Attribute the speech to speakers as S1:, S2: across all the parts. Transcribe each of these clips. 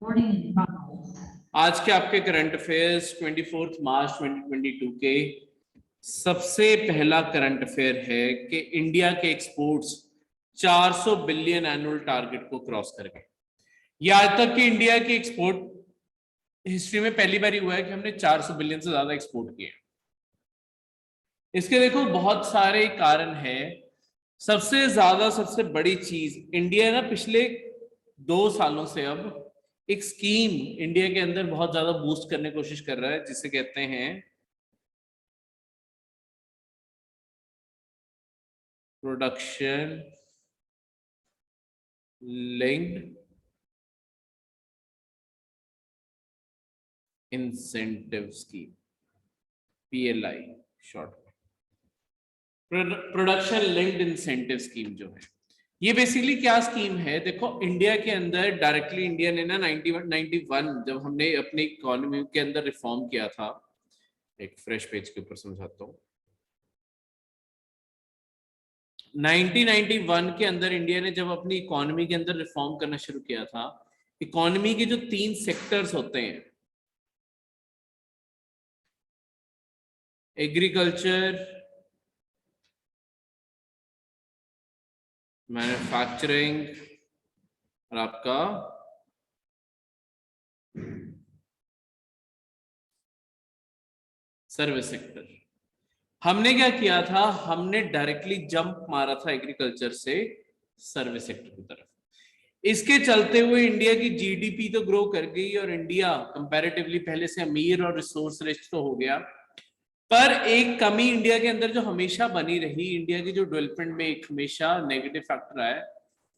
S1: आज के आपके करंट अफेयर्स 24 मार्च 2022 के सबसे पहला करंट अफेयर है कि इंडिया के एक्सपोर्ट्स 400 बिलियन एनुअल टारगेट को क्रॉस कर गए। यह आज तक की इंडिया की एक्सपोर्ट हिस्ट्री में पहली बार हुआ है कि हमने 400 बिलियन से ज्यादा एक्सपोर्ट किए। इसके देखो बहुत सारे कारण हैं। सबसे ज्यादा सबसे बड़ी चीज इंडिया ना पिछले 2 सालों से अब एक स्कीम इंडिया के अंदर बहुत ज्यादा बूस्ट करने की कोशिश कर रहा है जिसे कहते हैं production linked incentive scheme, PLI short में। प्रोडक्शन लिंक्ड इंसेंटिव स्कीम जो है ये बेसिकली क्या स्कीम है, देखो इंडिया के अंदर डायरेक्टली इंडिया ने ना 91 जब हमने अपनी इकोनॉमी के अंदर रिफॉर्म किया था, एक फ्रेश पेज के ऊपर समझाता हूँ। 1991 के अंदर इंडिया ने जब अपनी इकोनॉमी के अंदर रिफॉर्म करना शुरू किया था, इकोनॉमी के जो 3 सेक्टर्स होते हैं, एग्रीकल्चर, मैन्युफैक्चरिंग और आपका सर्विस सेक्टर। हमने क्या किया था, हमने डायरेक्टली जंप मारा था एग्रीकल्चर से सर्विस सेक्टर की तरफ। इसके चलते हुए इंडिया की जीडीपी तो ग्रो कर गई और इंडिया कंपैरेटिवली पहले से अमीर और रिसोर्स रिच तो हो गया, पर एक कमी इंडिया के अंदर जो हमेशा बनी रही, इंडिया की जो डेवलपमेंट में एक हमेशा नेगेटिव फैक्टर है,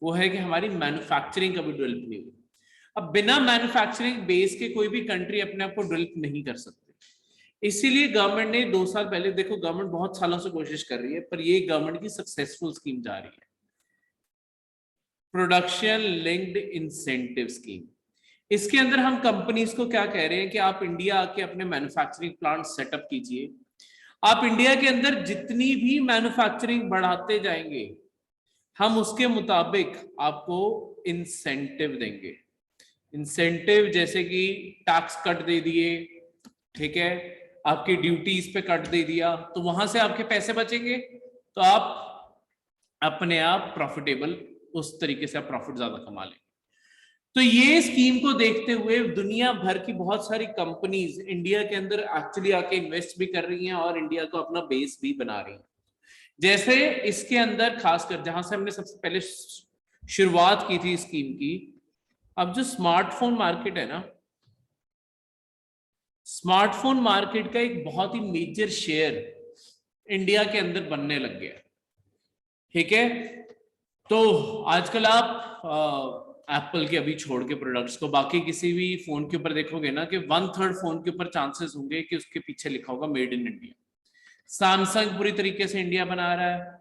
S1: वो है कि हमारी मैन्युफैक्चरिंग कभी डेवलप नहीं हुई। अब बिना मैन्युफैक्चरिंग बेस के कोई भी कंट्री अपने आप को डेवलप नहीं कर सकती। इसीलिए गवर्नमेंट ने 2 साल पहले, देखो गवर्नमेंट बहुत सालों से कोशिश कर रही है पर ये गवर्नमेंट की सक्सेसफुल स्कीम जा रही है, प्रोडक्शन लिंक्ड इंसेंटिव स्कीम। इसके अंदर हम कंपनीज को क्या कह रहे हैं कि आप इंडिया आके अपने मैन्युफैक्चरिंग प्लांट सेटअप कीजिए। आप इंडिया के अंदर जितनी भी मैन्युफैक्चरिंग बढ़ाते जाएंगे हम उसके मुताबिक आपको इंसेंटिव देंगे। इंसेंटिव जैसे कि टैक्स कट दे दिए, ठीक है, आपकी ड्यूटीज पे कट दे दिया, तो वहां से आपके पैसे बचेंगे, तो आप अपने आप प्रॉफिटेबल, उस तरीके से आप प्रॉफिट ज्यादा कमा लेंगे। तो ये स्कीम को देखते हुए दुनिया भर की बहुत सारी कंपनीज इंडिया के अंदर एक्चुअली आके इन्वेस्ट भी कर रही हैं और इंडिया को अपना बेस भी बना रही हैं। जैसे इसके अंदर खासकर जहां से हमने सबसे पहले शुरुआत की थी स्कीम की, अब जो स्मार्टफोन मार्केट है ना, स्मार्टफोन मार्केट का एक बहुत ही मेजर शेयर इंडिया के अंदर बनने लग गया, ठीक है। तो आजकल आप एप्पल के अभी छोड़ के प्रोडक्ट्स को बाकी किसी भी फोन के ऊपर देखोगे ना कि 1/3 फोन के ऊपर चांसेस होंगे कि उसके पीछे लिखा होगा मेड इन इंडिया। सैमसंग पूरी तरीके से इंडिया बना रहा है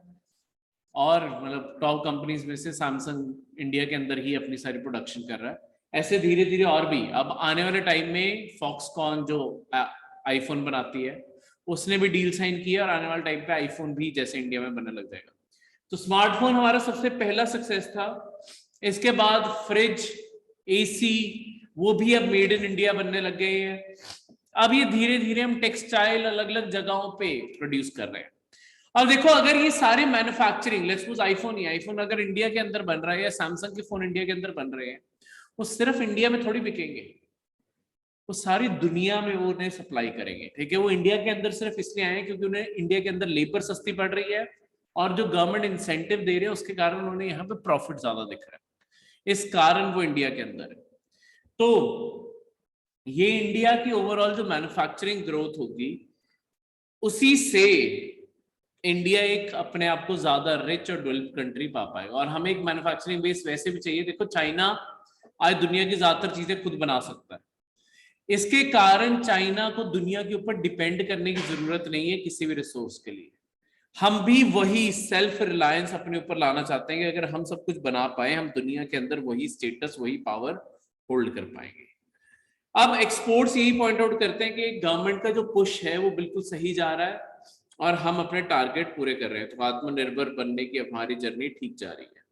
S1: और मतलब टॉप कंपनीज में से सैमसंग इंडिया के अंदर ही अपनी सारी प्रोडक्शन कर रहा है। ऐसे धीरे धीरे और भी अब आने वाले टाइम में फॉक्सकॉन जो आईफोन बनाती है उसने भी डील साइन किया और आने वाले टाइम पे आईफोन भी जैसे इंडिया में बनने लग जाएगा। तो स्मार्टफोन हमारा सबसे पहला सक्सेस था। इसके बाद फ्रिज, एसी, वो भी अब मेड इन इंडिया बनने लग गए हैं। अब ये धीरे धीरे हम टेक्सटाइल अलग अलग जगहों पे प्रोड्यूस कर रहे हैं। अब देखो अगर ये सारे मैन्युफैक्चरिंग, लेट्स सपोज आईफोन अगर इंडिया के अंदर बन रहा है या सैमसंग के फोन इंडिया के अंदर बन रहे हैं, वो सिर्फ इंडिया में थोड़ी बिकेंगे, वो सारी दुनिया में वो उन्हें सप्लाई करेंगे, ठीक है। वो इंडिया के अंदर सिर्फ इसलिए आए हैं क्योंकि उन्हें इंडिया के अंदर लेबर सस्ती पड़ रही है और जो गवर्नमेंट इंसेंटिव दे रहे हैं उसके कारण उन्हें यहाँ पे प्रॉफिट ज्यादा दिख रहा है, इस कारण वो इंडिया के अंदर है। तो ये इंडिया की ओवरऑल जो मैन्युफैक्चरिंग ग्रोथ होगी उसी से इंडिया एक अपने आप को ज्यादा रिच और डेवलप्ड कंट्री पा पाएगा। और हमें एक मैन्युफैक्चरिंग बेस वैसे भी चाहिए। देखो चाइना आज दुनिया की ज्यादातर चीजें खुद बना सकता है, इसके कारण चाइना को दुनिया के ऊपर डिपेंड करने की जरूरत नहीं है किसी भी रिसोर्स के लिए। हम भी वही सेल्फ रिलायंस अपने ऊपर लाना चाहते हैं कि अगर हम सब कुछ बना पाए हम दुनिया के अंदर वही स्टेटस वही पावर होल्ड कर पाएंगे। अब एक्सपोर्ट्स यही पॉइंट आउट करते हैं कि गवर्नमेंट का जो पुश है वो बिल्कुल सही जा रहा है और हम अपने टारगेट पूरे कर रहे हैं, तो आत्मनिर्भर बनने की हमारी जर्नी ठीक जा रही है,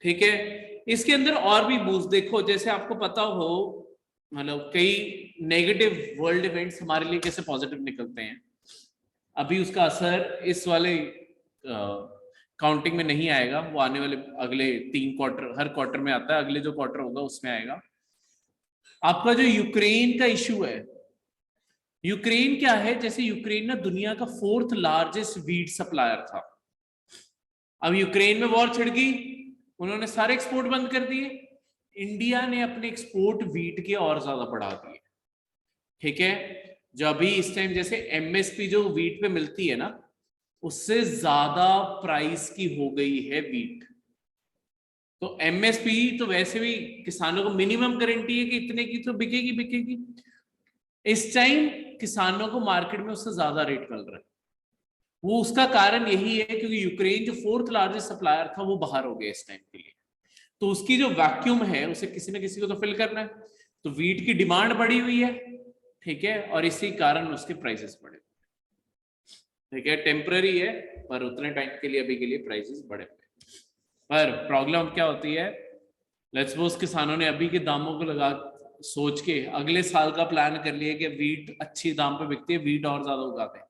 S1: ठीक है। इसके अंदर और भी बूस्ट देखो, जैसे आपको पता हो मतलब कई नेगेटिव वर्ल्ड इवेंट्स हमारे लिए कैसे पॉजिटिव निकलते हैं। अभी उसका असर इस वाले काउंटिंग में नहीं आएगा, वो आने वाले अगले 3 क्वार्टर, हर क्वार्टर में आता है, अगले जो क्वार्टर होगा उसमें आएगा। आपका जो यूक्रेन का इशू है, यूक्रेन क्या है, जैसे यूक्रेन ना दुनिया का 4th लार्जेस्ट वीट सप्लायर था। अब यूक्रेन में वॉर छिड़ गई, उन्होंने सारे एक्सपोर्ट बंद कर दिए, इंडिया ने अपने एक्सपोर्ट वीट के और ज्यादा बढ़ा दिए। ठीक है, जो अभी इस टाइम जैसे एमएसपी जो वीट पे मिलती है ना, उससे ज्यादा प्राइस की हो गई है वीट। तो एमएसपी तो वैसे भी किसानों को मिनिमम गारंटी है कि इतने की तो बिकेगी बिकेगी। इस टाइम किसानों को मार्केट में उससे ज्यादा रेट मिल रहा है। वो उसका कारण यही है क्योंकि यूक्रेन जो 4th लार्जेस्ट सप्लायर था वो बाहर हो गया इस टाइम के लिए, तो उसकी जो वैक्यूम है उसे किसी ना किसी को तो फिल करना है, तो वीट की डिमांड बढ़ी हुई है। ठीक है, और इसी कारण उसके प्राइसेस बढ़े। ठीक है, टेम्पररी है, पर उतने टाइम के लिए अभी के लिए प्राइसेस बढ़े हुए। पर प्रॉब्लम क्या होती है, लेट्स सपोज किसानों ने अभी के दामों को लगा सोच के अगले साल का प्लान कर लिया कि वीट अच्छी दाम पे बिकती है, वीट और ज्यादा उगाते हैं,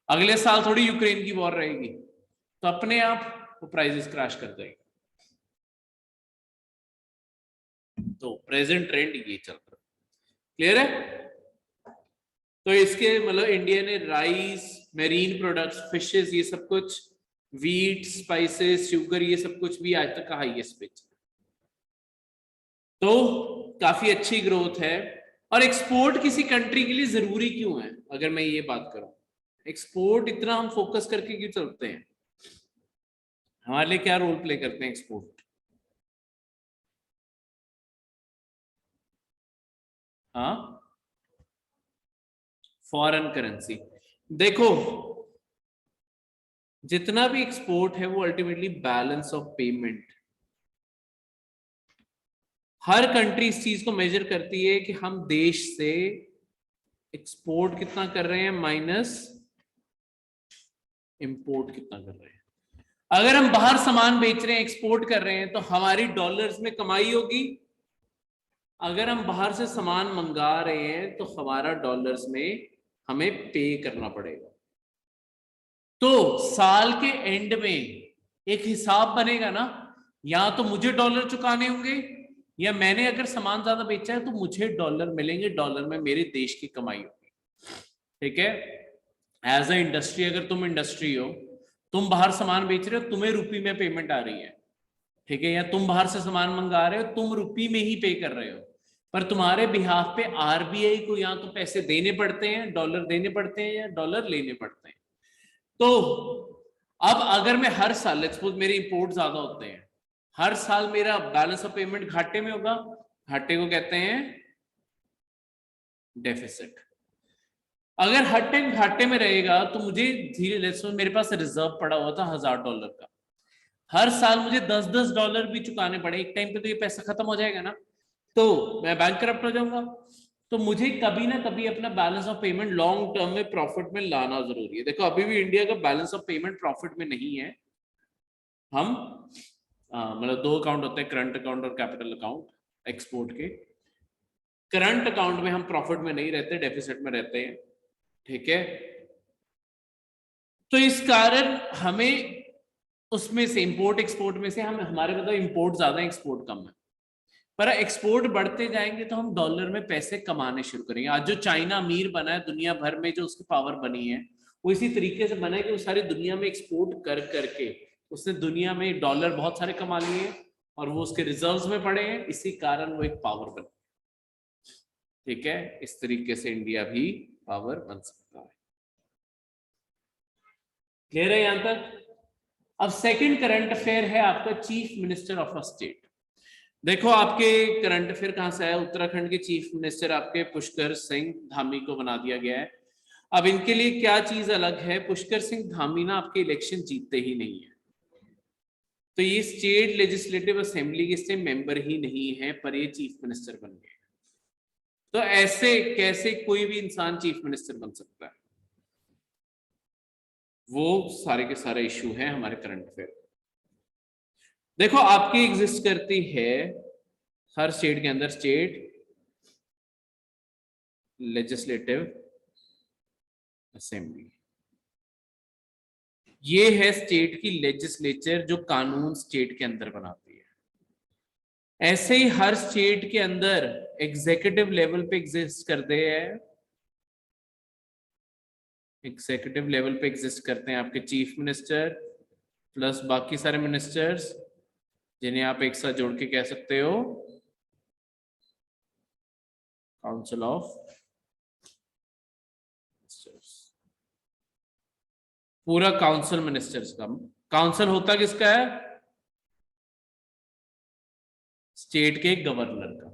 S1: अगले साल थोड़ी यूक्रेन की वॉर रहेगी, तो अपने आप वो प्राइसेस क्रैश कर देंगे। तो प्रेजेंट ट्रेंड ये चल रहा है, क्लियर है। तो इसके मतलब इंडिया ने राइस, मेरीन प्रोडक्ट्स, फिशेस, ये सब कुछ, वीट, स्पाइसेस, शुगर, ये सब कुछ भी आज तक का हाईएस्ट पिच, तो काफी अच्छी ग्रोथ है। और एक्सपोर्ट किसी कंट्री के लिए जरूरी क्यों है, अगर मैं ये बात करूं, एक्सपोर्ट इतना हम फोकस करके क्यों चलते हैं, हमारे लिए क्या रोल प्ले करते हैं एक्सपोर्ट? हाँ, फॉरेन करेंसी। देखो, जितना भी एक्सपोर्ट है वो ultimately balance of payment, her country इस चीज को मेजर करती है कि हम देश से एक्सपोर्ट कितना कर रहे हैं माइनस इंपोर्ट कितना कर रहे हैं। अगर हम बाहर सामान बेच रहे हैं, एक्सपोर्ट कर रहे हैं, तो हमारी डॉलर्स में कमाई होगी। अगर हम बाहर से सामान मंगा रहे हैं तो हमारा डॉलर्स में हमें पे करना पड़ेगा। तो साल के एंड में एक हिसाब बनेगा ना, या तो मुझे डॉलर चुकाने होंगे, या मैंने अगर सामान ज्यादा बेचा है तो मुझे डॉलर मिलेंगे, डॉलर में मेरे देश की कमाई होगी। ठीक है, एज अ इंडस्ट्री, अगर तुम इंडस्ट्री हो, तुम बाहर सामान बेच रहे हो, तुम्हें रुपी में पेमेंट आ रही है। ठीक है, या तुम बाहर से सामान मंगा रहे हो, तुम रुपी में ही पे कर रहे हो, पर तुम्हारे बिहाफ पे आरबीआई को या तो पैसे देने पड़ते हैं, डॉलर देने पड़ते हैं, या डॉलर लेने पड़ते हैं। तो अब अगर मैं हर साल, लेट्स सपोज मेरे इंपोर्ट ज्यादा होते हैं, हर साल मेरा बैलेंस ऑफ पेमेंट घाटे में होगा, घाटे को कहते हैं डेफिसिट। अगर हर टाइम घाटे में रहेगा तो मुझे धीरे, लेट्स सपोज मेरे पास रिजर्व पड़ा हुआ था $1000 का, हर साल मुझे $10 भी चुकाने पड़े, एक टाइम पे तो ये पैसा खत्म हो जाएगा ना, तो मैं बैंकरप्ट हो जाऊंगा। तो मुझे कभी ना कभी अपना balance of payment long term में प्रॉफिट में लाना जरूरी है। देखो अभी भी इंडिया का बैलेंस ऑफ पेमेंट प्रॉफिट में नहीं है। हम मतलब 2 अकाउंट होते हैं, करंट अकाउंट और कैपिटल अकाउंट एक्सपोर्ट के। करंट अकाउंट में हम प्रॉफिट में नहीं रहते, डेफिसिट में रहते हैं। ठीक है, तो इस कारण हमें उसमें से इंपोर्ट एक्सपोर्ट में से हम, हमारे मतलब इंपोर्ट ज्यादा है, एक्सपोर्ट कम है, पर एक्सपोर्ट बढ़ते जाएंगे तो हम डॉलर में पैसे कमाने शुरू करेंगे। आज जो चाइना अमीर बना है दुनिया भर में, जो उसकी पावर बनी है, वो इसी तरीके से बना है कि वो सारी दुनिया में एक्सपोर्ट कर करके उसने दुनिया में डॉलर बहुत सारे कमा लिए, और वो उसके रिजर्व्स में पड़े हैं, इसी कारण वो एक पावर बना। ठीक है, इस तरीके से इंडिया भी पावर बन सकता है। क्लियर है यहां तक? अब सेकंड करंट अफेयर है आपका chief minister of a state. देखो आपके करंट अफेयर कहां से आया, उत्तराखंड के चीफ मिनिस्टर आपके पुष्कर सिंह धामी को बना दिया गया है। अब इनके लिए क्या चीज अलग है, पुष्कर सिंह धामी ना आपके इलेक्शन जीतते ही नहीं है, तो ये स्टेट लेजिस्लेटिव असेंबली के से मेंबर ही नहीं है, पर ये चीफ मिनिस्टर बन गए। तो ऐसे कैसे कोई भी इंसान चीफ मिनिस्टर बन सकता है? वो सारे के सारे इशू हैं हमारे करंट अफेयर। देखो आपकी एग्जिस्ट करती है हर स्टेट के अंदर स्टेट लेजिस्लेटिव असेंबली। ये है स्टेट की लेजिस्लेचर जो कानून स्टेट के अंदर बनाती है। ऐसे ही हर स्टेट के अंदर एग्जीक्यूटिव लेवल पे एग्जिस्ट करते हैं, एग्जीक्यूटिव लेवल पे एग्जिस्ट करते हैं आपके चीफ मिनिस्टर प्लस बाकी सारे मिनिस्टर्स, जिन्हें आप एक साथ जोड़ के कह सकते हो काउंसिल ऑफ मिनिस्टर्स। पूरा काउंसिल मिनिस्टर्स का काउंसिल होता किसका है? स्टेट के गवर्नर का।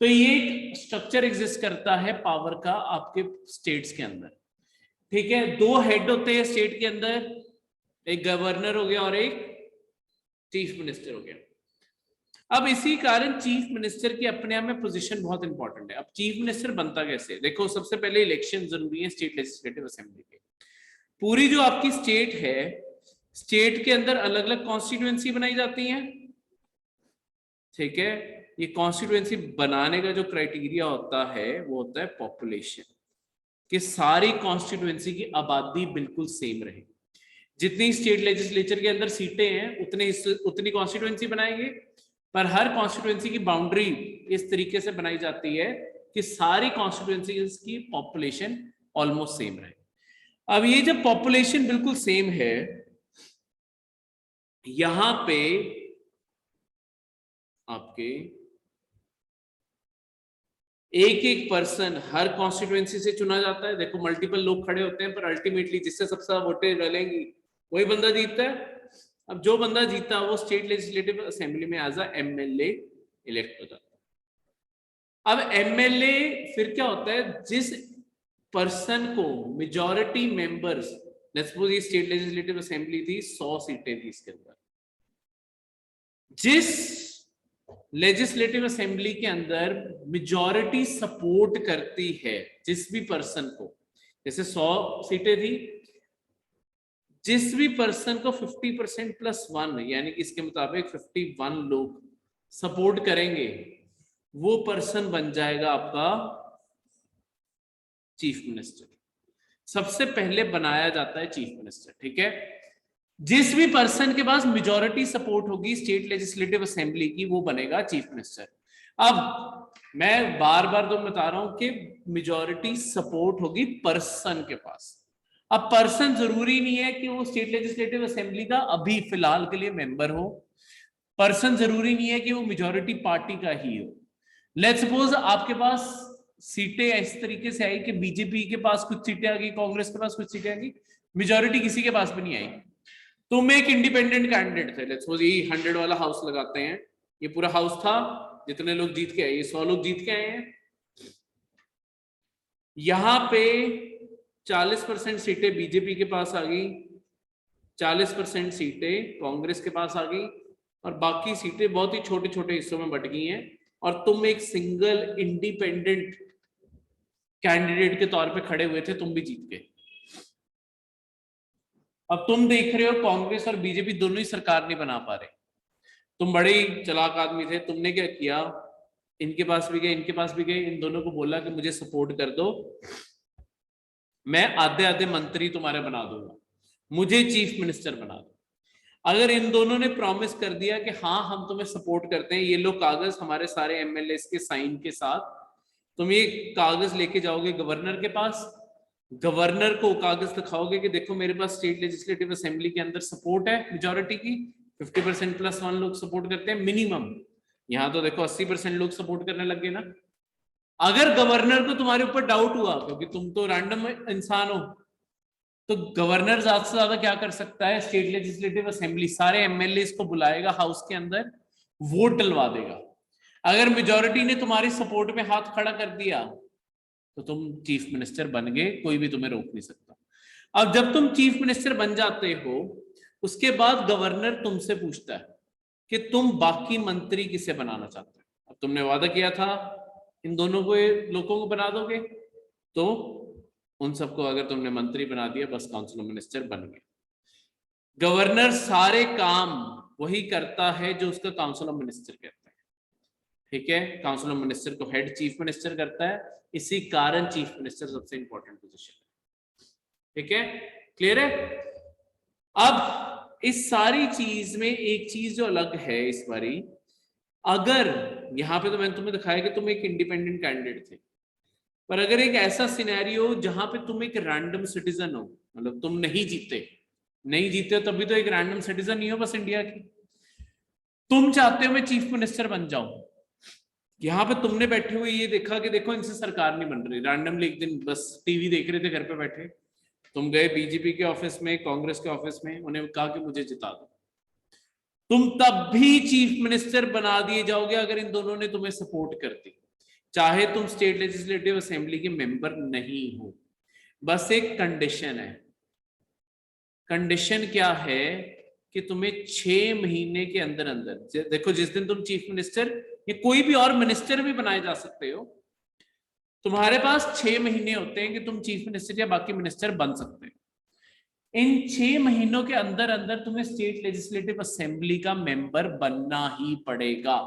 S1: तो ये एक स्ट्रक्चर एग्जिस्ट करता है पावर का आपके स्टेट्स के अंदर, ठीक है। दो हेड होते हैं स्टेट के अंदर, एक गवर्नर हो गया और एक चीफ मिनिस्टर हो गया। अब इसी कारण चीफ मिनिस्टर की अपने आप में पोजीशन बहुत इंपॉर्टेंट है। अब चीफ मिनिस्टर बनता कैसे? देखो, सबसे पहले इलेक्शन जरूरी है स्टेट लेजिस्लेटिव असेंबली के। पूरी जो आपकी स्टेट है, स्टेट के अंदर अलग अलग कॉन्स्टिट्यूएंसी बनाई जाती है, ठीक है। ये कॉन्स्टिट्यूएंसी बनाने का जो क्राइटेरिया होता है वो होता है पॉपुलेशन, कि सारी कॉन्स्टिट्यूएंसी की आबादी बिल्कुल सेम रहे। जितनी स्टेट लेजिस्लेचर के अंदर सीटें हैं उतनी कॉन्स्टिट्यूएंसी बनाएंगे, पर हर कॉन्स्टिट्यूएंसी की बाउंड्री इस तरीके से बनाई जाती है कि सारी कॉन्स्टिट्यूएंसीज की पॉपुलेशन ऑलमोस्ट सेम रहे। अब ये जब पॉपुलेशन बिल्कुल सेम है, यहां पे आपके एक एक पर्सन हर कॉन्स्टिट्यूएंसी से चुना जाता है। देखो, मल्टीपल लोग खड़े होते हैं, पर अल्टीमेटली जिससे सबसे ज्यादा वोटें डलेंगी वही बंदा जीतता है। अब जो बंदा जीता वो स्टेट लेजिस्लेटिव असेंबली में एज अ एमएलए इलेक्ट हो जाता है। अब एमएलए फिर क्या होता है? जिस पर्सन को मेजॉरिटी मेंबर्स, लेट्स सपोज ये स्टेट लेजिस्लेटिव असेंबली थी, 100 सीटें थी इसके अंदर, जिस लेजिस्लेटिव असेंबली के अंदर मेजॉरिटी सपोर्ट करती है जिस भी पर्सन को, जैसे 100 सीटें थी, जिस भी पर्सन को 50% प्लस 1 यानी कि इसके मुताबिक 51 लोग सपोर्ट करेंगे, वो पर्सन बन जाएगा आपका चीफ मिनिस्टर। सबसे पहले बनाया जाता है चीफ मिनिस्टर, ठीक है। जिस भी पर्सन के पास मेजॉरिटी सपोर्ट होगी स्टेट लेजिस्लेटिव असेंबली की, वो बनेगा चीफ मिनिस्टर। अब मैं बार बार तो बता रहा हूं कि मेजॉरिटी सपोर्ट होगी पर्सन के पास। अब पर्सन जरूरी नहीं है कि वो स्टेट लेजिस्लेटिव असेंबली का अभी फिलहाल के लिए मेंबर हो, पर्सन जरूरी नहीं है कि वो मेजॉरिटी पार्टी का ही हो। लेट्स सपोज आपके पास सीटें इस तरीके से आई कि बीजेपी के पास कुछ सीटें आ गई, कांग्रेस के पास कुछ सीटें आ गई, मेजॉरिटी किसी के पास भी नहीं आई। तुम एक इंडिपेंडेंट कैंडिडेट थे, लेट्स सपोज ये 100 वाला हाउस लगाते हैं, ये पूरा हाउस था, जितने लोग जीत के आए, ये 100 लोग जीत के आए हैं। यहां पे 40% सीटें बीजेपी के पास आ गई, 40% सीटें कांग्रेस के पास आ गई, और बाकी सीटें बहुत ही छोटे छोटे हिस्सों में बट गई हैं, और तुम एक सिंगल इंडिपेंडेंट कैंडिडेट के तौर पे खड़े हुए थे, तुम भी जीत गए। अब तुम देख रहे हो कांग्रेस और बीजेपी दोनों ही सरकार नहीं बना पा रहे। तुम बड़े ही चालाक आदमी थे, तुमने क्या किया? इनके पास भी गए, इनके पास भी गए, इन दोनों को बोला कि मुझे सपोर्ट कर दो, मैं आधे आधे मंत्री तुम्हारे बना दूंगा, मुझे चीफ मिनिस्टर बना दो। अगर इन दोनों ने प्रॉमिस कर दिया कि हाँ हम तुम्हें सपोर्ट करते हैं, ये लो कागज हमारे सारे एमएलए के साइन के साथ, तुम ये कागज लेके जाओगे गवर्नर के पास, गवर्नर को कागज दिखाओगे कि देखो मेरे पास स्टेट लेजिस्लेटिव असेंबली के अंदर सपोर्ट है मेजॉरिटी की, 50% प्लस 1 लोग सपोर्ट करते हैं मिनिमम। यहां तो देखो 80% लोग सपोर्ट करने लग गए ना। अगर गवर्नर को तुम्हारे ऊपर डाउट हुआ, क्योंकि तुम तो रैंडम इंसान हो, तो गवर्नर ज्यादा से ज्यादा क्या कर सकता है? स्टेट लेजिस्लेटिव असेंबली सारे एमएलए को बुलाएगा हाउस के अंदर, वोट डलवा देगा। अगर मेजॉरिटी ने तुम्हारी सपोर्ट में हाथ खड़ा कर दिया तो तुम चीफ मिनिस्टर बन गए, कोई भी तुम्हें रोक नहीं सकता। अब जब तुम चीफ मिनिस्टर बन जाते हो, उसके बाद गवर्नर तुमसे पूछता है कि तुम बाकी मंत्री किसे बनाना चाहते हो। अब तुमने वादा किया था इन दोनों को लोगों को बना दोगे, तो उन सबको अगर तुमने मंत्री बना दिया, बस काउंसिल ऑफ मिनिस्टर बन गए। गवर्नर सारे काम वही करता है जो उसका काउंसिल ऑफ मिनिस्टर कहता है, ठीक है, काउंसिल ऑफ मिनिस्टर को हेड चीफ मिनिस्टर करता है, इसी कारण चीफ मिनिस्टर सबसे इंपॉर्टेंट पोजीशन है। ठीक है, क्लियर है। अब इस सारी चीज में एक चीज जो अलग है इस बारी, अगर यहाँ पे तो मैंने तुम्हें दिखाया कि तुम एक इंडिपेंडेंट कैंडिडेट थे, पर अगर एक ऐसा सिनेरियो जहां पे तुम एक रैंडम सिटीजन हो, मतलब तुम नहीं जीते हो तभी तो एक रैंडम सिटीजन ही हो बस इंडिया की, तुम चाहते हो मैं चीफ मिनिस्टर बन जाऊं, यहाँ पे तुमने बैठे हुए ये देखा कि देखो इनसे सरकार नहीं बन रही, रैंडमली एक दिन बस टीवी देख रहे थे घर पे बैठे, तुम गए बीजेपी के ऑफिस में, कांग्रेस के ऑफिस में, उन्हें कहा कि मुझे जिता दो, तुम तब भी चीफ मिनिस्टर बना दिए जाओगे अगर इन दोनों ने तुम्हें सपोर्ट कर दी, चाहे तुम स्टेट लेजिस्लेटिव असेंबली के मेंबर नहीं हो। बस एक कंडीशन है, कंडीशन क्या है कि तुम्हें 6 महीने के अंदर अंदर, देखो जिस दिन तुम चीफ मिनिस्टर या कोई भी और मिनिस्टर भी बनाए जा सकते हो, तुम्हारे पास 6 महीने होते हैं कि तुम चीफ मिनिस्टर या बाकी मिनिस्टर बन सकते हो। इन 6 महीनों के अंदर अंदर तुम्हें स्टेट लेजिस्लेटिव असेंबली का मेंबर बनना ही पड़ेगा।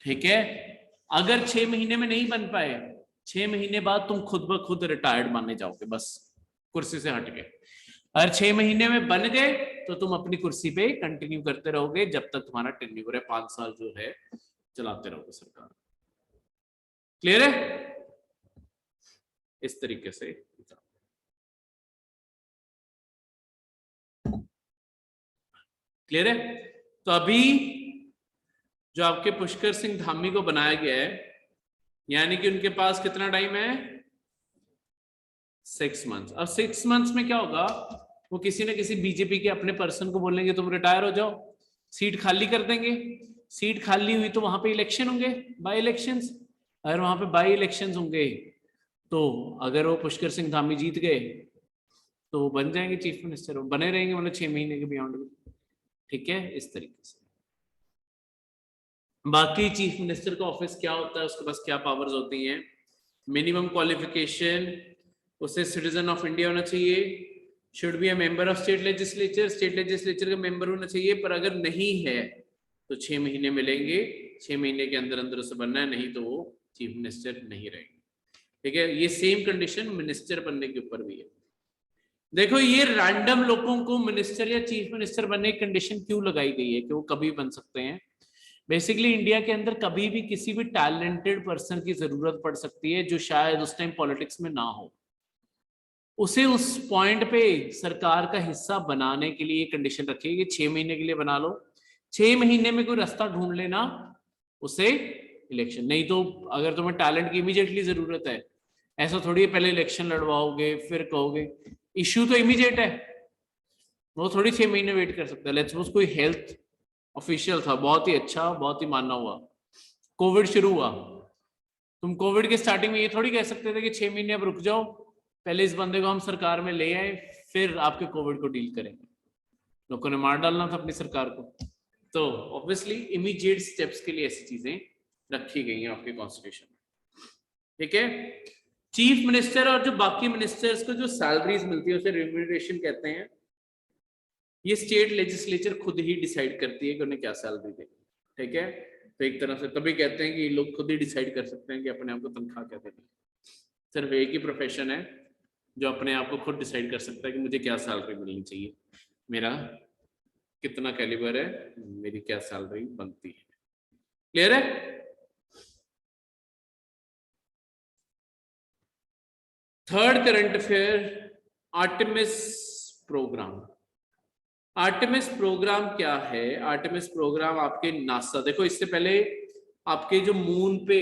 S1: ठीक है, अगर 6 महीने में नहीं बन पाए, 6 महीने बाद तुम खुद ब खुद रिटायर्ड माने जाओगे, बस कुर्सी से हट गए। अगर 6 महीने में बन गए तो तुम अपनी कुर्सी पे कंटिन्यू करते रहोगे जब तक तुम्हारा टेन्योर है, 5 साल जो है चलाते रहोगे सरकार। क्लियर है, इस तरीके से। क्लियर है, तो अभी जो आपके पुष्कर सिंह धामी को बनाया गया है, यानी कि उनके पास कितना टाइम है, 6 मंथ्स। अब 6 मंथ्स में क्या होगा, वो किसी ना किसी बीजेपी के अपने पर्सन को बोलेंगे तुम रिटायर हो जाओ, सीट खाली कर देंगे, सीट खाली हुई तो वहां पे इलेक्शन होंगे, बाई इलेक्शंस, अगर वहां पे बाई इलेक्शंस होंगे तो अगर वो पुष्कर सिंह धामी जीत गए तो वो बन जाएंगे चीफ मिनिस्टर, वो बने रहेंगे मतलब 6 महीने के बियॉन्ड में। ठीक है, इस तरीके से। बाकी चीफ मिनिस्टर का ऑफिस क्या होता है, उसके पास क्या पावर्स होती हैं, मिनिमम क्वालिफिकेशन, उसे सिटीजन ऑफ इंडिया होना चाहिए, should be a member of state legislature का मेंबर होना चाहिए, पर अगर नहीं है तो 6 महीने मिलेंगे, 6 महीने के अंदर अंदर उसे बनना है, नहीं तो वो चीफ मिनिस्टर नहीं रहेंगे। ठीक है, ये सेम कंडीशन मिनिस्टर बनने के ऊपर भी है। देखो ये रैंडम लोगों को मिनिस्टर या चीफ मिनिस्टर बनने की कंडीशन क्यों लगाई गई है कि वो कभी बन सकते हैं। बेसिकली इंडिया के अंदर कभी भी किसी भी टैलेंटेड पर्सन की जरूरत पड़ सकती है जो शायद उस टाइम पॉलिटिक्स में ना हो, उसे उस पॉइंट पे सरकार का हिस्सा बनाने के लिए कंडीशन रखी है कि 6 महीने के लिए बना लो, 6 महीने में कोई रास्ता ढूंढ लेना, उसे इलेक्शन। नहीं तो अगर तुम्हें टैलेंट की इमीडिएटली जरूरत है, ऐसा थोड़ी है पहले इलेक्शन लड़वाओगे फिर कहोगे, इश्यू तो इमीडिएट है, वो थोड़ी 6 महीने वेट कर सकता है। लेट्स सपोज कोई हेल्थ ऑफिशियल था, बहुत ही अच्छा, बहुत ही मानना हुआ, कोविड शुरू हुआ, तुम कोविड के स्टार्टिंग में ये थोड़ी कह सकते थे कि 6 महीने अब रुक जाओ, पहले इस बंदे को हम सरकार में ले आए फिर आपके कोविड को डील करेंगे, लोगों ने मार डालना था अपनी सरकार को। तो ऑब्वियसली इमीडिएट स्टेप्स के लिए ऐसी चीजें रखी गई हैं आपके कॉन्स्टिट्यूशन में। ठीक है, चीफ मिनिस्टर और जो बाकी मिनिस्टर्स को जो सैलरीज मिलती है उसे रिम्यूनरेशन कहते हैं, ये स्टेट लेजिस्लेचर खुद ही डिसाइड करती है कि उन्हें क्या सैलरी देगी। ठीक है, तो एक तरह से तभी कहते हैं कि लोग खुद ही डिसाइड कर सकते हैं कि अपने आप को तनख्वाह क्या देनी। सिर्फ एक ही प्रोफेशन है जो अपने आप को खुद डिसाइड कर सकता है कि मुझे क्या सैलरी मिलनी चाहिए, मेरा कितना कैलिबर है, मेरी क्या सैलरी बनती है। क्लियर है। Third current affair, Artemis programme. Artemis programme क्या है, आर्टेमिस प्रोग्राम आपके नासा, देखो इससे पहले आपके जो मून पे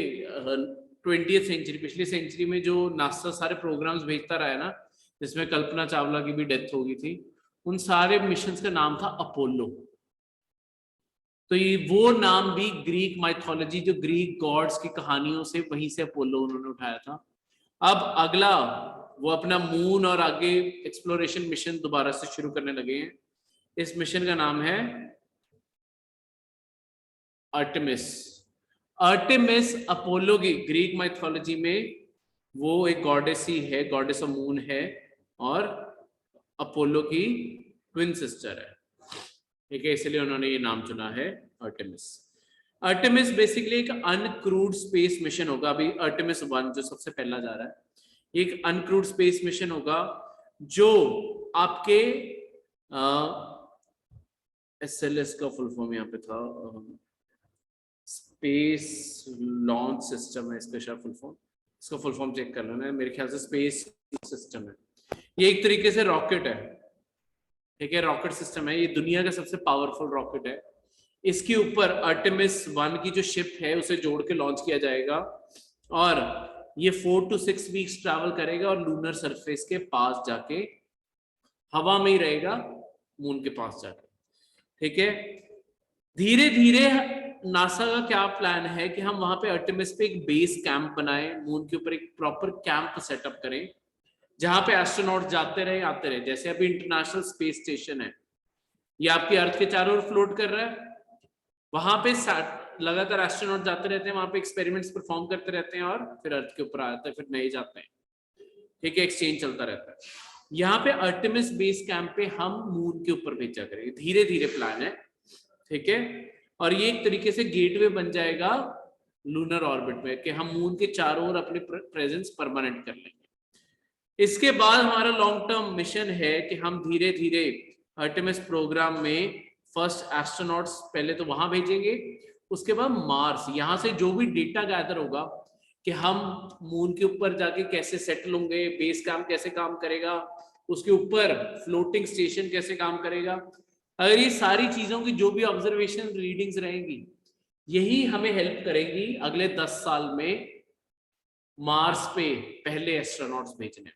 S1: 20th सेंचुरी, पिछली सेंचुरी में जो नासा सारे प्रोग्राम्स भेजता रहा है ना, जिसमें कल्पना चावला की भी डेथ हो गई थी, उन सारे मिशंस का नाम था अपोलो। तो ये वो नाम भी ग्रीक माइथोलॉजी, जो ग्रीक गॉड्स की कहानियों से, वहीं से अपोलो उन्होंने उठाया था। अब अगला वो अपना मून और आगे एक्सप्लोरेशन मिशन दोबारा से शुरू करने लगे हैं। इस मिशन का नाम है आर्टेमिस। आर्टेमिस अपोलो की ग्रीक माइथोलॉजी में वो एक गॉडेस ही है, गॉडेस ऑफ मून है, और अपोलो की ट्विन सिस्टर है। ठीक है, इसलिए उन्होंने ये नाम चुना है आर्टेमिस। आर्टेमिस बेसिकली एक अनक्रूड स्पेस मिशन होगा। अभी आर्टेमिस 1 जो सबसे पहला जा रहा है, ये एक अनक्रूड स्पेस मिशन होगा जो आपके SLS का फुल फॉर्म यहाँ पे था, स्पेस लॉन्च सिस्टम है इसका शायद फुल फॉर्म, इसका फुल फॉर्म चेक कर लेना है, मेरे ख्याल से स्पेस सिस्टम है। ये एक तरीके से रॉकेट है, ठीक है, रॉकेट सिस्टम है, ये दुनिया का सबसे पावरफुल रॉकेट है। इसके ऊपर आर्टेमिस 1 की जो शिप है उसे जोड़ के लॉन्च किया जाएगा और ये 4 to 6 वीक्स ट्रैवल करेगा और लूनर सरफेस के पास जाके हवा में ही रहेगा, मून के पास जाके, ठीक है। धीरे धीरे नासा का क्या प्लान है कि हम वहां पे आर्टेमिस पे एक बेस कैंप बनाए, मून के ऊपर एक प्रॉपर कैंप सेटअप करें जहां पे एस्ट्रोनॉट जाते रहे आते रहे। जैसे अभी इंटरनेशनल स्पेस स्टेशन है, ये आपकी अर्थ के चारों ओर फ्लोट कर रहा है, वहां पे लगातार एस्ट्रोनॉट जाते रहते हैं, वहां पे एक्सपेरिमेंट्स परफॉर्म करते रहते हैं और फिर अर्थ के ऊपर आते हैं, फिर नए जाते हैं, ठीक है, एक्सचेंज चलता रहता है। यहाँ पे आर्टेमिस बेस कैंप पे हम मून के ऊपर भेजा करेंगे, धीरे धीरे प्लान है, ठीक है। और ये एक तरीके से गेटवे बन जाएगा लूनर ऑर्बिट में कि हम मून के चारों ओर अपने प्रेजेंस परमानेंट कर लेंगे। इसके बाद हमारा लॉन्ग टर्म मिशन है कि हम धीरे धीरे आर्टेमिस प्रोग्राम में फर्स्ट एस्ट्रोनॉट्स पहले तो वहां भेजेंगे, उसके बाद मार्स, यहां से जो भी डेटा गैदर होगा कि हम मून के ऊपर जाके कैसे सेटल होंगे, बेस कैंप कैसे काम करेगा, उसके ऊपर फ्लोटिंग स्टेशन कैसे काम करेगा, अगर ये सारी चीजों की जो भी ऑब्जर्वेशन रीडिंग्स रहेंगी यही हमें हेल्प करेंगी अगले 10 साल में मार्स पे पहले एस्ट्रोनॉट्स भेजने,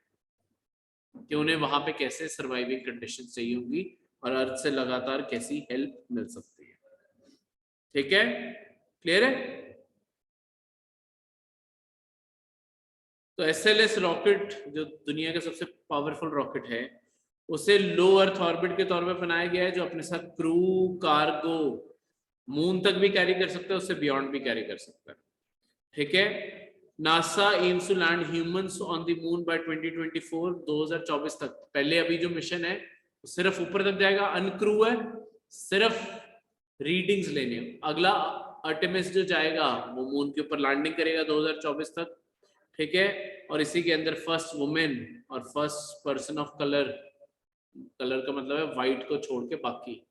S1: कि उन्हें वहां पे कैसे सर्वाइविंग कंडीशन चाहिए होंगी और अर्थ से लगातार कैसी हेल्प मिल सकती है, ठीक है, क्लियर है। तो SLS रॉकेट जो दुनिया का सबसे पावरफुल रॉकेट है, उसे लो अर्थ ऑर्बिट के तौर पे बनाया गया है, जो अपने साथ क्रू कार्गो मून तक भी कैरी कर सकता है, उससे बियॉन्ड भी कैरी कर सकता है, ठीक है। NASA aims to land humans on the moon by 2024, 2024 तक। पहले अभी जो मिशन है सिर्फ ऊपर तक जाएगा, अनक्रू है, सिर्फ रीडिंग्स लेने। अगला आर्टेमिस जो जाएगा वो मून के ऊपर लैंडिंग करेगा 2024 तक, ठीक है। और इसी के अंदर फर्स्ट वुमेन और first person of colour, colour का मतलब है व्हाइट को छोड़ के बाकी,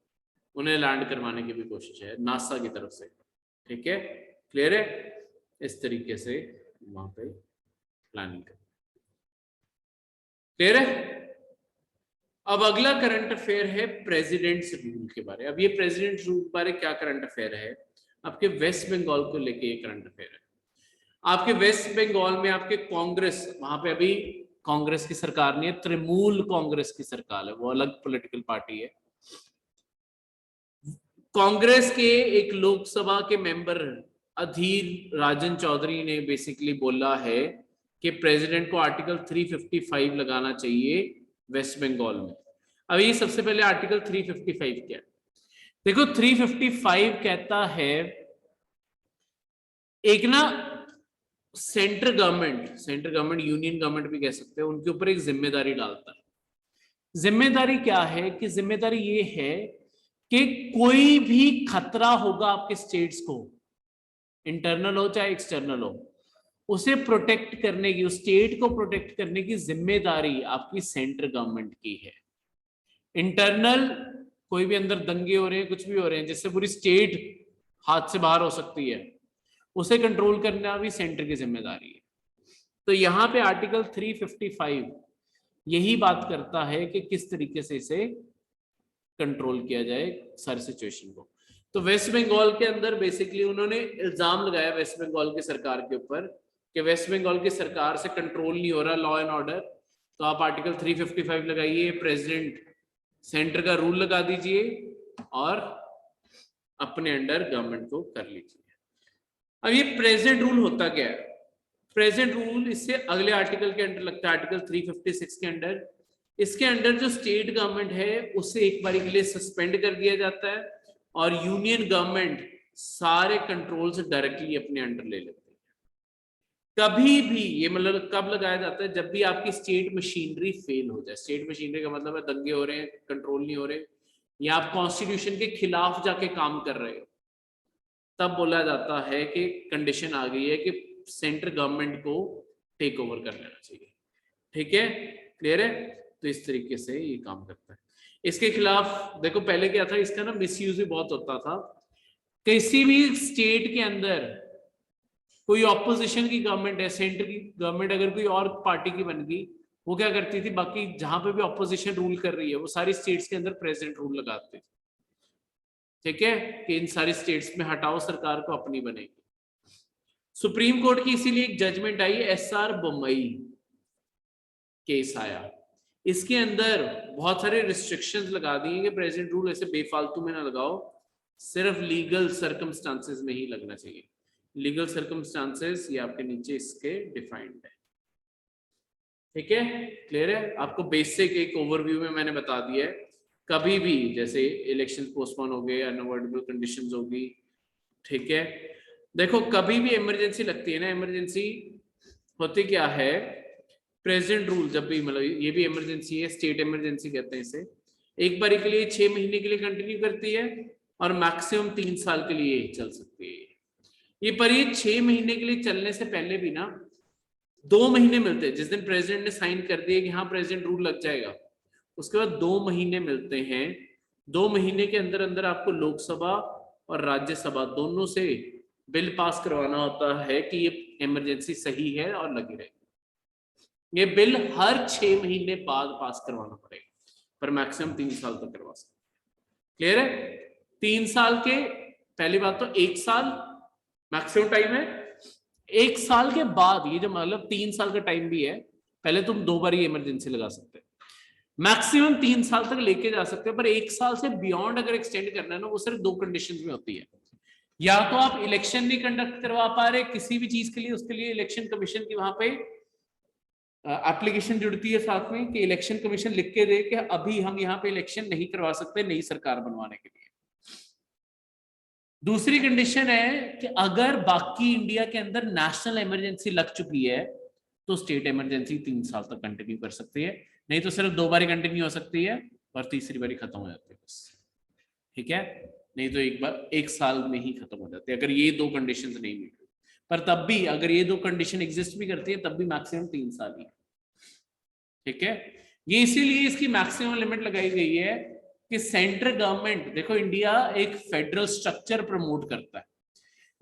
S1: उन्हें लैंड करवाने की भी कोशिश है नासा की तरफ से, ठीक है, क्लियर है। इस तरीके से वहां पे प्लानिंग कर, क्लियर है। अब अगला करंट अफेयर है प्रेसिडेंट्स रूल के बारे। अब ये प्रेसिडेंट रूल के बारे क्या करंट अफेयर है, आपके वेस्ट बंगाल को लेके ये करंट अफेयर है। आपके वेस्ट बंगाल में आपके कांग्रेस, वहां पे अभी कांग्रेस की सरकार नहीं है, तृणमूल कांग्रेस की सरकार है, वो अलग पॉलिटिकल पार्टी है। कांग्रेस के एक लोकसभा के मेंबर अधीर राजन चौधरी ने बेसिकली बोला है कि प्रेसिडेंट को आर्टिकल 355 लगाना चाहिए वेस्ट बंगाल में। अब ये सबसे पहले आर्टिकल 355 क्या है, देखो 355 कहता है एक ना सेंट्रल गवर्नमेंट यूनियन गवर्नमेंट भी कह सकते हैं, उनके ऊपर एक जिम्मेदारी डालता है। जिम्मेदारी क्या है कि जिम्मेदारी ये है कि कोई भी खतरा होगा आपके स्टेट्स को, इंटरनल हो चाहे एक्सटर्नल हो, उसे प्रोटेक्ट करने की, उस स्टेट को प्रोटेक्ट करने की जिम्मेदारी आपकी सेंट्रल गवर्नमेंट की है। इंटरनल कोई भी अंदर दंगे हो रहे हैं, कुछ भी हो रहे हैं जिससे पूरी स्टेट हाथ से बाहर हो सकती है, उसे कंट्रोल करना भी सेंटर की जिम्मेदारी है। तो यहां पे आर्टिकल 355 यही बात करता है कि किस तरीके से इसे कंट्रोल किया जाए सारी सिचुएशन को। तो वेस्ट बंगाल के अंदर बेसिकली उन्होंने इल्जाम लगाया वेस्ट बंगाल की सरकार के ऊपर कि वेस्ट बंगाल की सरकार से कंट्रोल नहीं हो रहा लॉ एंड ऑर्डर, तो आप आर्टिकल 355 लगाइए, प्रेसिडेंट सेंटर का रूल लगा दीजिए और अपने अंडर गवर्नमेंट को कर लीजिए। अब ये प्रेसिडेंट रूल होता क्या है, प्रेसिडेंट रूल इससे अगले आर्टिकल के अंडर लगता है, आर्टिकल 356 के अंडर। इसके अंडर जो स्टेट गवर्नमेंट है उसे एक बार के लिए सस्पेंड कर दिया जाता है और यूनियन गवर्नमेंट सारे कंट्रोल से डायरेक्टली अपने अंडर ले लेते हैं। कभी भी ये मतलब कब लगाया जाता है, जब भी आपकी स्टेट मशीनरी फेल हो जाए। स्टेट मशीनरी का मतलब है दंगे हो रहे हैं, कंट्रोल नहीं हो रहे, या आप कॉन्स्टिट्यूशन के खिलाफ जाके काम कर रहे हो, तब बोला जाता है कि कंडीशन आ गई है कि सेंट्रल गवर्नमेंट को टेक ओवर कर लेना चाहिए। ठीक है, क्लियर है? तो इस तरीके से ये काम करता है। इसके खिलाफ देखो पहले क्या था, इसका ना मिसयूज भी बहुत होता था। किसी भी स्टेट के अंदर कोई ऑपोजिशन की गवर्नमेंट है, सेंटर की गवर्नमेंट अगर कोई और पार्टी की बन गई, वो क्या करती थी, बाकी जहां पे भी ऑपोजिशन रूल कर रही है वो सारी स्टेट्स के अंदर प्रेसिडेंट रूल लगाते थे। ठीक है, कि इन सारी स्टेट्स में हटाओ, सरकार को अपनी बनेगी। सुप्रीम कोर्ट की इसीलिए एक जजमेंट आई, SR बोम्मई केस आया। इसके अंदर बहुत सारे रिस्ट्रिक्शंस लगा दिए कि प्रेसिडेंट रूल ऐसे बेफालतू में ना लगाओ, सिर्फ लीगल सर्कमस्टांसेस में ही लगना चाहिए। लीगल सर्कमस्टांसेस ये आपके नीचे इसके डिफाइंड है। ठीक है, क्लियर है? आपको बेसिक एक ओवरव्यू में मैंने बता दिया है। कभी भी जैसे इलेक्शन पोस्टपोन हो गए, अनअवॉइडेबल कंडीशंस होगी, ठीक है, देखो कभी भी इमरजेंसी लगती है ना, इमरजेंसी होती क्या है, प्रेसिडेंट रूल जब भी, मतलब ये भी इमरजेंसी है, स्टेट इमरजेंसी कहते हैं इसे, एक बार के लिए 6 महीने के लिए कंटिन्यू करती है और मैक्सिमम 3 साल के लिए चल सकती है ये। पर ये 6 महीने के लिए चलने से पहले भी ना 2 महीने मिलते हैं। जिस दिन प्रेसिडेंट ने साइन कर दिया कि हाँ प्रेसिडेंट रूल लग जाएगा, उसके बाद 2 महीने मिलते हैं। 2 महीने के अंदर अंदर आपको लोकसभा और राज्यसभा दोनों से बिल पास करवाना होता है कि ये इमरजेंसी सही है और लगी रहेगी। ये बिल हर 6 महीने बाद पास करवाना पड़ेगा, पर मैक्सिमम 3 साल तक करवा सकते। क्लियर है? 3 साल के, पहली बात तो 1 साल मैक्सिमम टाइम है। 1 साल के बाद ये जो, मतलब 3 साल का टाइम भी है, पहले तुम 2 बार ही इमरजेंसी लगा सकते हैं, मैक्सिमम 3 साल तक लेके जा सकते हैं। पर 1 साल से बियॉन्ड अगर एक्सटेंड करना है ना, वो सिर्फ 2 कंडीशंस में होती है। या तो आप इलेक्शन नहीं कंडक्ट करवा पा रहे किसी भी चीज के लिए, उसके लिए इलेक्शन कमीशन की वहां पे एप्लीकेशन जुड़ती है साथ में कि इलेक्शन कमीशन लिख के दे कि अभी हम यहाँ पे इलेक्शन नहीं करवा सकते नई सरकार बनवाने के लिए। दूसरी कंडीशन है कि अगर बाकी इंडिया के अंदर नेशनल इमरजेंसी लग चुकी है तो स्टेट इमरजेंसी 3 साल तक कंटिन्यू कर सकती है, नहीं तो सिर्फ 2 बार कंटिन्यू हो सकती है और तीसरी बार खत्म हो जाती है बस। ठीक है, नहीं तो एक बार 1 साल में ही खत्म हो जाती है अगर ये 2 कंडीशंस नहीं मिल रही। पर तब भी अगर ये 2 कंडीशन एग्जिस्ट भी करती है तब भी मैक्सिमम 3 साल ही। ठीक है, ये इसीलिए इसकी मैक्सिमम लिमिट लगाई गई है कि सेंट्रल गवर्नमेंट, देखो इंडिया एक फेडरल स्ट्रक्चर प्रमोट करता है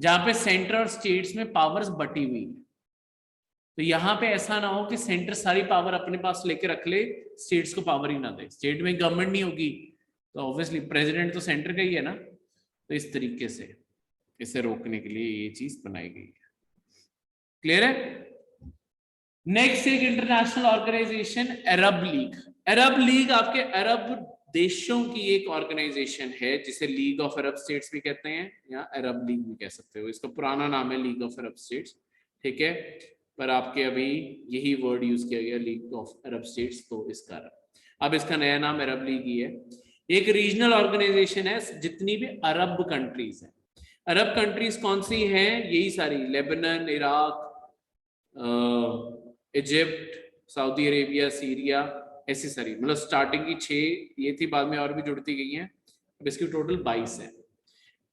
S1: जहां पे सेंटर और स्टेट्स में पावर्स बटी हुई है। तो यहां पे ऐसा ना हो कि सेंटर सारी पावर अपने पास लेके रख ले, स्टेट्स को पावर ही ना दे। स्टेट में गवर्नमेंट नहीं होगी तो ऑब्वियसली प्रेसिडेंट तो सेंटर का ही है ना। तो इस तरीके से इसे रोकने के लिए ये चीज बनाई गई है। क्लियर है? नेक्स्ट एक इंटरनेशनल ऑर्गेनाइजेशन अरब लीग। अरब लीग आपके अरब देशों की एक ऑर्गेनाइजेशन है जिसे लीग ऑफ अरब स्टेट्स भी कहते हैं या अरब लीग भी कह सकते हो। इसका पुराना नाम है लीग ऑफ अरब स्टेट्स। ठीक है, पर आपके अभी यही वर्ड यूज किया गया लीग ऑफ अरब स्टेट्स, तो इस कारण अब इसका नया नाम अरब लीग ही है। एक रीजनल ऑर्गेनाइजेशन है, जितनी भी अरब कंट्रीज हैं, अरब कंट्रीज कौन सी हैं, यही सारी, Lebanon, Iraq, Egypt, Saudi Arabia, Syria, ऐसी सारी, मतलब स्टार्टिंग की 6 ये थी, बाद में और भी जुड़ती गई हैं। अब इसकी टोटल 22 है,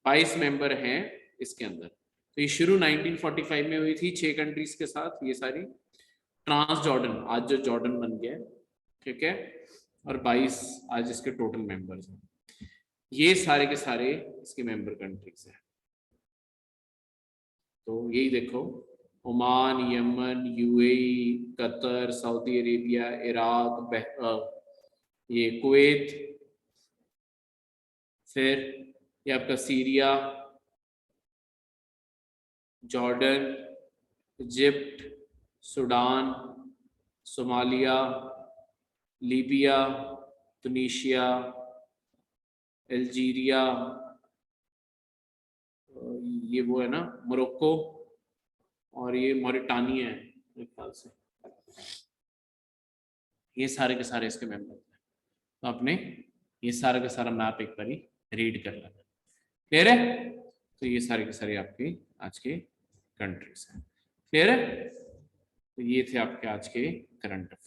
S1: 22 मेंबर हैं इसके अंदर। तो ये शुरू 1945 में हुई थी 6 कंट्रीज के साथ, ये सारी ट्रांस जॉर्डन, आज जो जॉर्डन बन गया है, ठीक है, और 22 आज इसके टोटल मेंबर्स हैं। ये सारे के सारे इसके मेंबर कंट्रीज हैं। तो यही देखो, Oman, Yemen, UAE, Qatar, Saudi Arabia, Iraq, ये कुवैत, फिर ये आपका Syria, Jordan, Egypt, Sudan, Somalia, Libya, Tunisia, Algeria, ये वो है ना मोरक्को, और ये मॉरिटानिया है मेरे ख्याल से। ये सारे के सारे इसके मेंबर हैं। तो आपने ये सारा का सारा मैप एक बारी रीड कर लेना। क्लियर है? तो ये सारे के सारे आपके आज के कंट्रीज हैं। क्लियर है? तो ये थे आपके आज के करंट अफेयर।